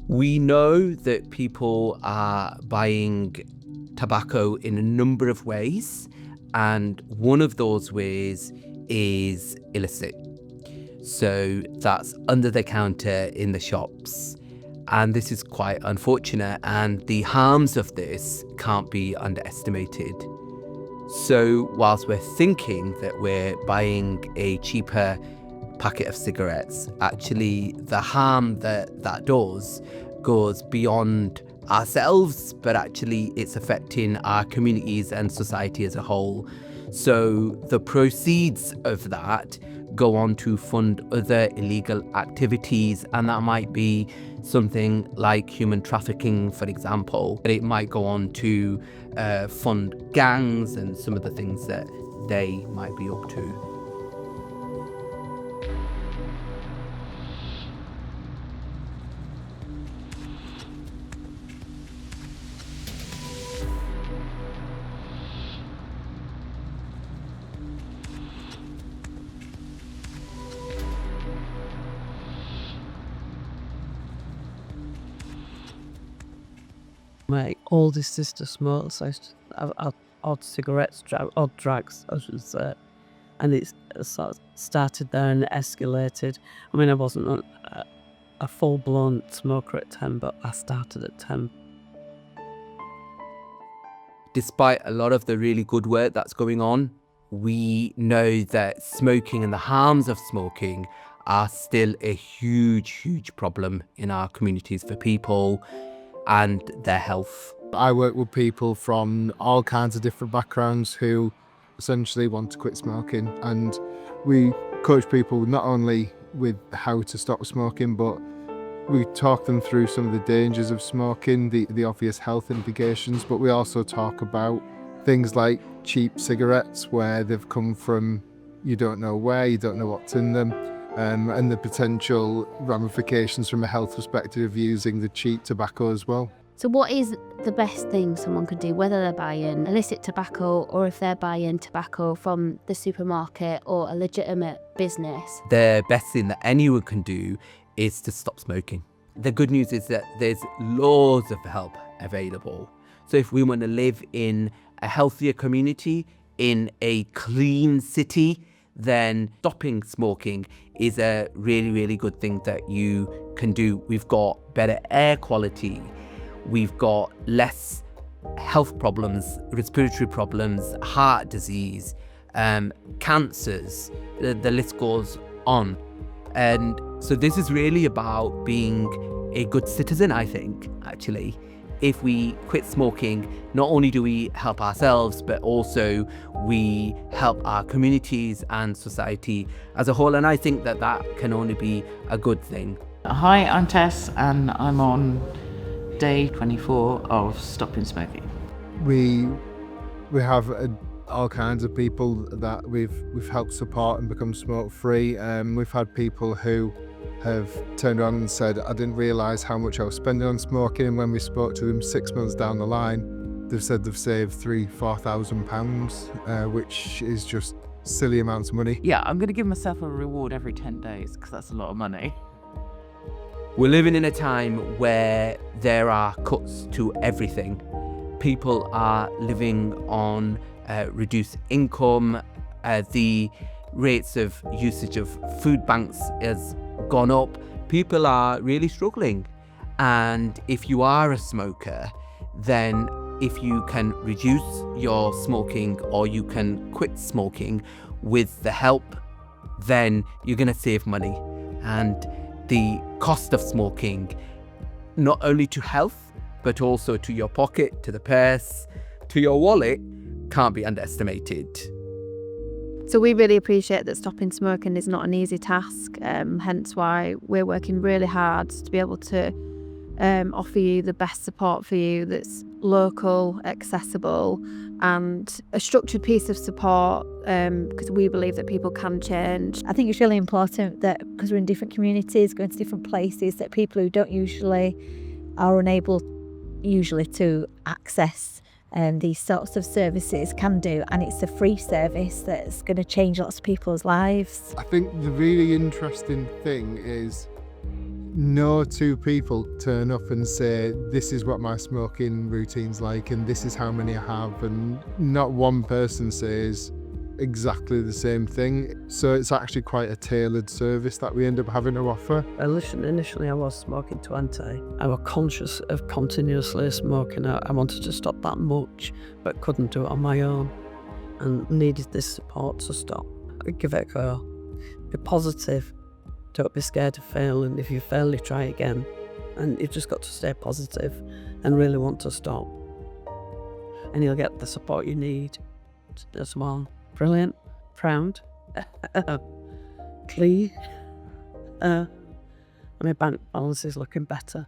We know that people are buying tobacco in a number of ways, and one of those ways is illicit. So that's under the counter in the shops. And this is quite unfortunate, and the harms of this can't be underestimated. So whilst we're thinking that we're buying a cheaper packet of cigarettes, actually the harm that does goes beyond ourselves, but actually it's affecting our communities and society as a whole. So the proceeds of that go on to fund other illegal activities, and that might be something like human trafficking, for example. It might go on to fund gangs and some of the things that they might be up to. My oldest sister smokes odd cigarettes, odd drugs, I should say. And it's sort of started there and escalated. I mean, I wasn't a full-blown smoker at 10, but I started at 10. Despite a lot of the really good work that's going on, we know that smoking and the harms of smoking are still a huge problem in our communities for people and their health. I work with people from all kinds of different backgrounds who essentially want to quit smoking, and we coach people not only with how to stop smoking, but we talk them through some of the dangers of smoking, the obvious health implications, but we also talk about things like cheap cigarettes where they've come from you don't know where, you don't know what's in them, and the potential ramifications from a health perspective of using the cheap tobacco as well. So what is the best thing someone could do, whether they're buying illicit tobacco or if they're buying tobacco from the supermarket or a legitimate business? The best thing that anyone can do is to stop smoking. The good news is that there's loads of help available. So if we want to live in a healthier community, in a clean city, then stopping smoking is a really good thing that you can do. We've got better air quality, we've got less health problems, respiratory problems, heart disease, cancers, the list goes on. And so this is really about being a good citizen, I think, actually. If we quit smoking, not only do we help ourselves, but also we help our communities and society as a whole. And I think that that can only be a good thing. Hi, I'm Tess, and I'm on day 24 of stopping smoking. We have all kinds of people that we've helped support and become smoke free. We've had people who have turned around and said, I didn't realise how much I was spending on smoking, and when we spoke to them 6 months down the line, they've said they've saved £3,000-4,000 which is just silly amounts of money. Yeah, I'm going to give myself a reward every 10 days because that's a lot of money. We're living in a time where there are cuts to everything. People are living on reduced income. The rates of usage of food banks has gone up. People are really struggling. And if you are a smoker, then if you can reduce your smoking or you can quit smoking with the help, then you're going to save money. And the cost of smoking, not only to health, but also to your pocket, to the purse, to your wallet, can't be underestimated. So we really appreciate that stopping smoking is not an easy task, hence why we're working really hard to be able to offer you the best support for you that's local, accessible, and a structured piece of support, because we believe that people can change. I think it's really important that because we're in different communities, going to different places, that people who don't usually are unable usually to access these sorts of services can do, and it's a free service that's going to change lots of people's lives. I think the really interesting thing is no two people turn up and say, this is what my smoking routine's like and this is how many I have, and not one person says exactly the same thing. So it's actually quite a tailored service that we end up having to offer. Initially I was smoking 20. I was conscious of continuously smoking. I wanted to stop that much, but couldn't do it on my own and needed this support to stop. Give it a go. Be positive. Don't be scared of failing. If you fail, you try again. And you've just got to stay positive and really want to stop. And you'll get the support you need as well. Brilliant. Proud. Clean. My bank balance is looking better.